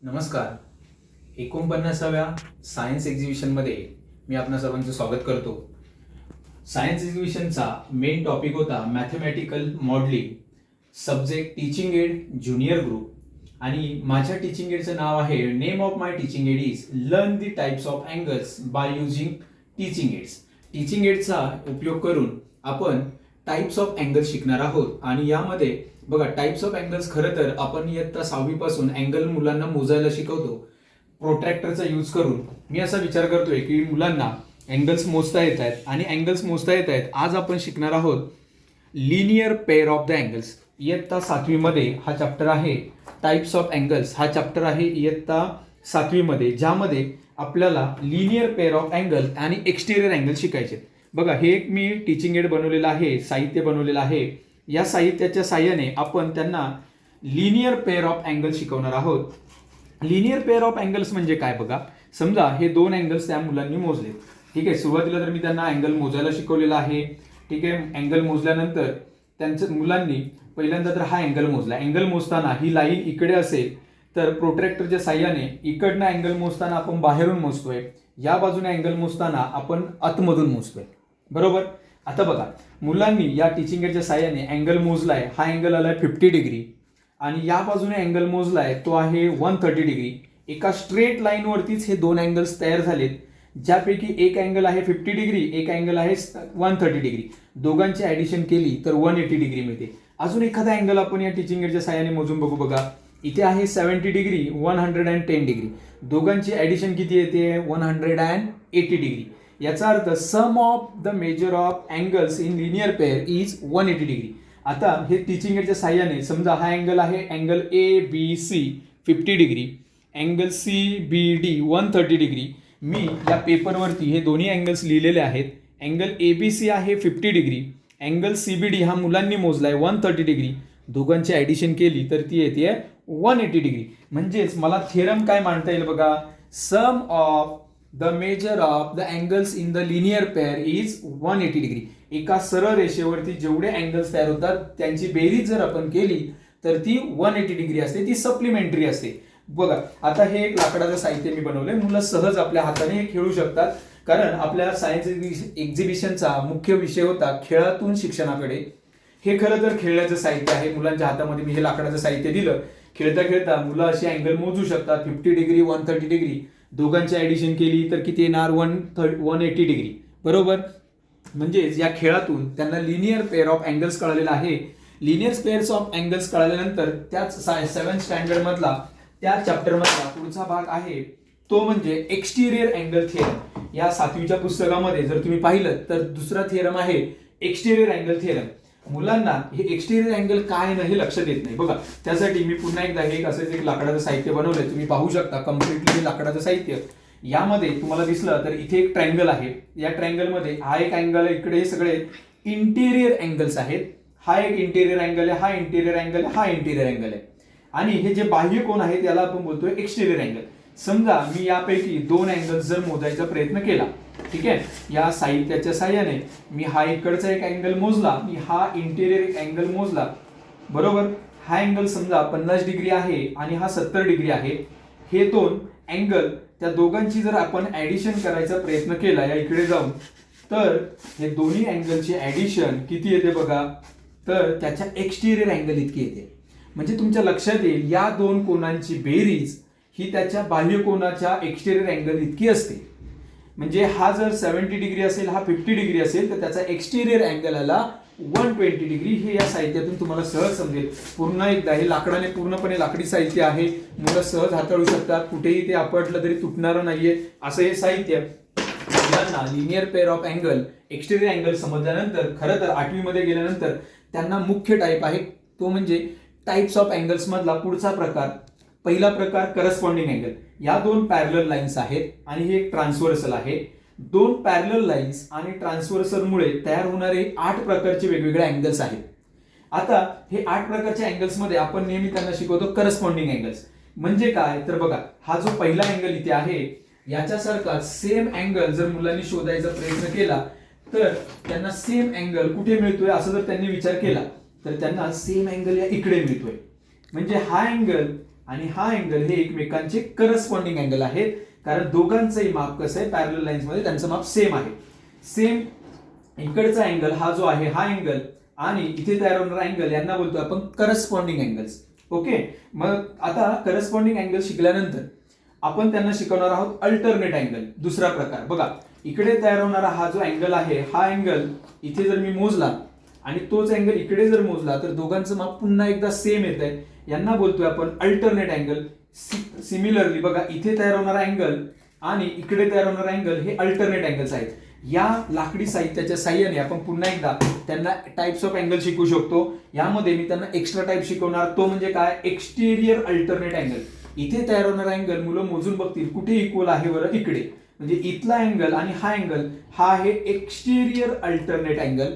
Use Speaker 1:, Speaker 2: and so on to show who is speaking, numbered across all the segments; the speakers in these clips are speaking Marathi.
Speaker 1: नमस्कार. 49व्या सायन्स एक्झिबिशनमध्ये मी आपणा सर्वांचं स्वागत करतो. सायन्स एक्झिबिशनचा मेन टॉपिक होता mathematical modelling, subject teaching aid junior group. आणि माझ्या टीचिंग एडचं नाव आहे, name of my teaching aid is learn the types of angles by using teaching aids. Teaching एडचा उपयोग करून आपण टाइप्स ऑफ अँगल्स शिकणार आहोत. आणि यामध्ये बघा, टाइप्स ऑफ अँगल्स खरं तर आपण इयत्ता 6वी पासून अँगल मुलांना मोजायला शिकवतो प्रोट्रॅक्टरचा यूज करून. मी असा विचार करतोय की मुलांना अँगल्स मोजता येत आहेत आणि अँगल्स मोजता येत आहेत. आज आपण शिकणार आहोत linear pair of the angles. इयत्ता 7वी मध्ये हा चॅप्टर आहे. टाइप्स ऑफ अँगल्स हा चॅप्टर आहे इयत्ता 7वी मध्ये, ज्यामध्ये आपल्याला लिनियर पेअर ऑफ अँगल आणि एक्सटिरियर अँगल शिकायचे. बघा, हे एक मी टीचिंग एड बनवलेलं आहे, साहित्य बनवलेलं आहे. या साहित्याच्या साहाय्याने आपण त्यांना लिनियर पेअर ऑफ अँगल शिकवणार आहोत. लिनियर पेअर ऑफ अँगल्स म्हणजे काय? बघा, समजा हे दोन अँगल्स त्या मुलांनी मोजले. ठीक आहे, सुरुवातीला तर मी त्यांना अँगल मोजायला शिकवलेला आहे. ठीक आहे, अँगल मोजल्यानंतर त्यांच्या मुलांनी पहिल्यांदा तर हा अँगल मोजला. अँगल मोजताना ही लाईन इकडे असेल तर प्रोट्रॅक्टरच्या साहाय्याने इकडनं अँगल मोजताना आपण बाहेरून मोजतोय, या बाजूने अँगल मोजताना आपण आतमधून मोजतोय. बरोबर. आता बघा, मुलांनी या टीचिंग एडच्या साहाय्याने अँगल मोजलाय. हा अँगल आलाय 50 डिग्री आणि या बाजूने अँगल मोजलाय तो आहे 130 डिग्री. एका स्ट्रेट लाईनवरतीच हे दोन अँगल्स तयार झालेत, ज्यापैकी एक अँगल आहे 50 डिग्री, एक अँगल आहे 130 डिग्री. दोघांची ऍडिशन केली तर 180 डिग्री मिळते. अजून एखादा अँगल आपण या टीचिंग एडच्या साहाय्याने मोजून बघू. बघा, इथे आहे 70 डिग्री, 110 डिग्री. दोघांची ऍडिशन किती येते? 180 डिग्री. याचा अर्थ sum of the measure of angles in linear pair is 180 degree. आता हे टीचिंग एडच्या साहाय्याने समजा हा अँगल आहे angle A B C 50 degree, angle C B D 130 degree. मी या पेपरवरती हे दोन्ही अँगल्स लिहिलेले आहेत. अँगल ए बी सी आहे 50 degree, angle C B D हा मुलांनी मोजलाय 130 डिग्री. दोघांची ऍडिशन केली तर ती येते 180 डिग्री. म्हणजेच मला थेरम काय मांडता येईल? बघा, sum of the measure of the angles in the linear pair is 180 degree. एका सरळ रेषेवरती जेवढे अँगल्स तयार होतात त्यांची बेरीज जर आपण केली तर ती 180 डिग्री असते, ती सप्लिमेंटरी असते. बघा, आता हे एक लाकडाचं साहित्य मी बनवलंय. मुलं सहज आपल्या हाताने हे खेळू शकतात, कारण आपल्या सायन्स एक्झिबिशनचा मुख्य विषय होता खेळातून शिक्षणाकडे. हे खरं तर खेळण्याचं साहित्य आहे. मुलांच्या हातामध्ये मी हे लाकडाचं साहित्य दिलं. खेळता खेळता मुलं अशी अँगल मोजू शकतात. 50 डिग्री, 130 डिग्री. दोघांची ऍडिशन केली तर किती येणार? 180 डिग्री. बरोबर. म्हणजेच या खेळातून त्यांना लिनियर पेअर ऑफ अँगल्स कळलेला आहे. लिनियर पेअर्स ऑफ अँगल्स कळाल्यानंतर त्याच 7th स्टँडर्ड मधला त्या चॅप्टर मधला पुढचा भाग आहे तो म्हणजे एक्सटिरियर अँगल थिअरम. या 7वीच्या पुस्तकामध्ये जर तुम्ही पाहिलं तर दुसरा थिअरम आहे एक्सटिरियर अँगल थिअरम. मुलांना हे एक्सटिरियर अँगल काय नाही हे लक्षात येत नाही. बघा, त्यासाठी मी पुन्हा एकदा हे असंच एक लाकडाचं साहित्य बनवलंय. तुम्ही पाहू शकता कम्प्लिटली हे लाकडाचं साहित्य. यामध्ये तुम्हाला दिसलं तर इथे एक ट्रायंगल आहे. या ट्रायंगलमध्ये हा एक अँगल आहे, इकडे हे सगळे इंटेरियर अँगल्स आहेत. हा एक इंटेरियर अँगल आहे, हा इंटेरियर अँगल आहे, हा इंटेरियर अँगल आहे. आणि हे जे बाह्य कोन आहेत याला आपण बोलतोय एक्सटिरियर अँगल. समजा मी यापैकी दोन अँगल्स जर मोजायचा प्रयत्न केला, ठीक आहे, या साहित्याच्या साहाय्याने मी हा इकडचा एक अँगल मोजला, मी हा इंटेरियर अँगल मोजला. बरोबर. हा अँगल समजा 50 डिग्री आहे आणि हा 70 डिग्री आहे. हे दोन अँगल, त्या दोघांची जर आपण ऍडिशन करायचा प्रयत्न केला या इकडे जाऊन, तर हे दोन्ही अँगलची ऍडिशन किती येते? बघा, तर त्याच्या एक्सटिरियर अँगल इतकी येते. म्हणजे तुमच्या लक्षात येईल या दोन कोनांची बेरीज ही त्याच्या बाह्य कोनाच्या एक्सटिरियर अँगल इतकी असते. म्हणजे हा जर 70 डिग्री असेल, हा 50 डिग्री असेल, तर त्याचा एक्सटिरियर अँगल आला 120 डिग्री. हे या साहित्यातून तुम्हाला सहज समजेल. पुन्हा एकदा हे लाकडाने पूर्णपणे लाकडी साहित्य आहे. मुलं सहज हाताळू शकतात. कुठेही ते आपटलं तरी तुटणारं नाहीये असं हे साहित्य. मुलांना linear pair of angle, exterior angle समजल्यानंतर खरं तर 8वी मध्ये गेल्यानंतर त्यांना मुख्य टाईप आहे तो म्हणजे टाइप्स ऑफ अँगल्स मधला पुढचा प्रकार. पहिला प्रकार करस्पॉन्डिंग अँगल. या दोन पॅरलल लाईन्स आहेत आणि हे एक ट्रान्सव्हर्सल आहे. दोन पॅरलल लाईन्स आणि ट्रान्सव्हर्सलमुळे तयार होणारे 8 प्रकारचे वेगवेगळे अँगल्स आहेत. आता हे 8 प्रकारच्या अँगल्स मध्ये आपण नेहमी त्यांना शिकवतो करस्पॉन्डिंग अँगल्स. म्हणजे काय? तर बघा, हा जो पहिला अँगल इथे आहे याच्यासारखा सेम अँगल जर मुलांनी शोधायचा प्रयत्न केला तर त्यांना सेम अँगल कुठे मिळतोय असं जर त्यांनी विचार केला तर त्यांना सेम अँगल या इकडे मिळतोय. म्हणजे हा अँगल आणि हा अँगल हे एकमेकांचे करस्पॉन्डिंग अँगल आहेत, कारण दोघांचंही माप कसं आहे, पॅरलल लाईन्स मध्ये त्यांचं माप सेम आहे. सेम इकडचा अँगल हा जो आहे हा अँगल आणि इथे तयार होणारा अँगल यांना बोलतो आपण करस्पॉन्डिंग अँगल्स. ओके, मग आता करस्पॉन्डिंग अँगल शिकल्यानंतर आपण त्यांना शिकवणार आहोत अल्टरनेट अँगल. दुसरा प्रकार बघा, इकडे तयार होणारा हा जो अँगल आहे हा अँगल इथे जर मी मोजला आणि तोच अँगल इकडे जर मोजला तर दोघांचं माप पुन्हा एकदा सेम येत आहे, यांना बोलतोय आपण अल्टरनेट अँगल. सिमिलरली बघा, इथे तयार होणारा अँगल आणि इकडे तयार होणारा अँगल हे अल्टरनेट अँगल्स आहेत. या लाकडी साहित्याच्या साह्याने आपण पुन्हा एकदा त्यांना टाइप्स ऑफ अँगल शिकू शकतो. यामध्ये मी त्यांना एक्स्ट्रा टाइप शिकवणार, तो म्हणजे काय, एक्सटेरियर अल्टरनेट अँगल. इथे तयार होणारा अँगल मुलं मोजून बघतील कुठे इक्वल आहे बरं, इकडे. म्हणजे इथला अँगल आणि हा अँगल हा आहे एक्सटेरियर अल्टरनेट अँगल.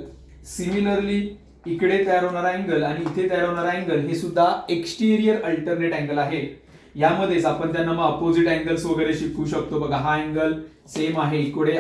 Speaker 1: सिमिलरली इकडे तयार होणारा अँगल आणि इथे तयार होणारा अँगल हे सुद्धा एक्सटेरियर अल्टरनेट अँगल आहे. यामध्येच आपण त्यांना मग अपोजिट अँगल्स वगैरे शिकू शकतो. बघा, हा अँगल सेम आहे, इकडे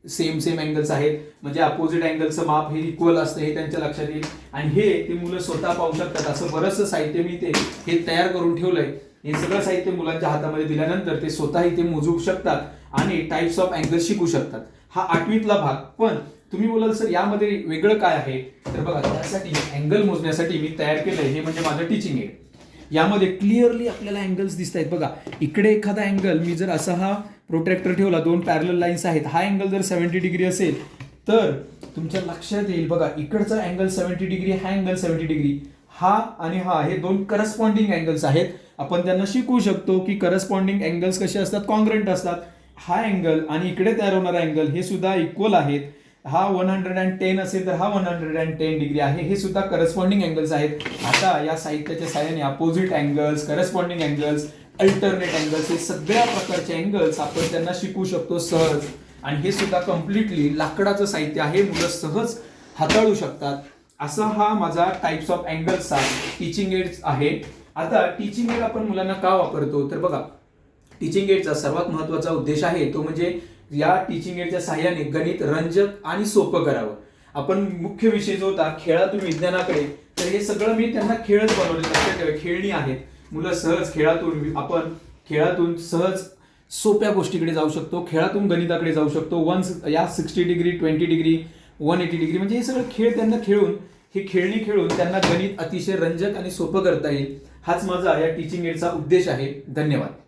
Speaker 1: सेम अँगल्स आहेत, म्हणजे अपोजिट अँगलचं माप हे इक्वल असतं हे त्यांच्या लक्षात येईल. आणि हे ते मुलं स्वतः पाहू शकतात. असं बरंचसं साहित्य मी ते हे तयार करून ठेवलंय. हे सगळं साहित्य मुलांच्या हातामध्ये दिल्यानंतर ते स्वतः इथे मोजू शकतात आणि टाइप्स ऑफ अँगल शिकू शकतात. हा 8वीतला भाग. पण तुम्ही बोलाल सर यामध्ये वेगळं काय आहे, तर बघा, त्यासाठी अँगल मोजण्यासाठी मी तयार केलंय हे म्हणजे माझं टीचिंग एड. यामध्ये क्लिअरली आपल्याला अँगल्स दिसत आहेत. बघा, इकडे एखादा अँगल मी जर असा हा प्रोट्रॅक्टर ठेवला, दोन पॅरलल लाईन्स आहेत, हा अँगल जर 70 डिग्री असेल तर तुमच्या लक्षात येईल, बघा, इकडचा अँगल 70 डिग्री, हा अँगल 70 डिग्री, हा आणि हा हे दोन करस्पॉन्डिंग अँगल्स आहेत. आपण त्यांना शिकवू शकतो की करस्पॉन्डिंग अँगल्स कसे असतात, कॉन्ग्रंट असतात. हा अँगल आणि इकडे तयार होणारा अँगल हे सुद्धा इक्वल आहेत. हा 110 असेल तर हा 110 डिग्री आहे, हे सुद्धा करस्पॉन्डिंग अँगल्स आहेत. आता या साहित्याच्या साहाय्याने opposite angles, corresponding angles, alternate angles हे सगळ्या प्रकारचे अँगल्स आपण त्यांना शिकू शकतो सहज. आणि हे सुद्धा कम्प्लिटली लाकडाचं साहित्य आहे, मुलं सहज हाताळू शकतात. असा हा माझा टाइप्स ऑफ अँगल्सचा टीचिंग एड आहे. आता टीचिंग एड आपण मुलांना का वापरतो, तर बघा, टीचिंग एडचा सर्वात महत्वाचा उद्देश आहे तो म्हणजे या टीचिंग एडच्या साहाय्याने गणित रंजक आणि सोपं करावं. आपण मुख्य विषय जो होता खेळातून विज्ञानाकडे, तर हे सगळं मी त्यांना खेळच बनवले. लक्षात ठेवा, खेळणी आहेत. मुलं सहज खेळातून सहज सोप्या गोष्टीकडे जाऊ शकतो, खेळातून गणिताकडे जाऊ शकतो. या 60 डिग्री, 20 डिग्री, 180 डिग्री, म्हणजे हे सगळं खेळ त्यांना खेळून, ही खेळणी खेळून त्यांना गणित अतिशय रंजक आणि सोपं करता येईल. हाच माझा या टीचिंग एडचा उद्देश आहे. धन्यवाद.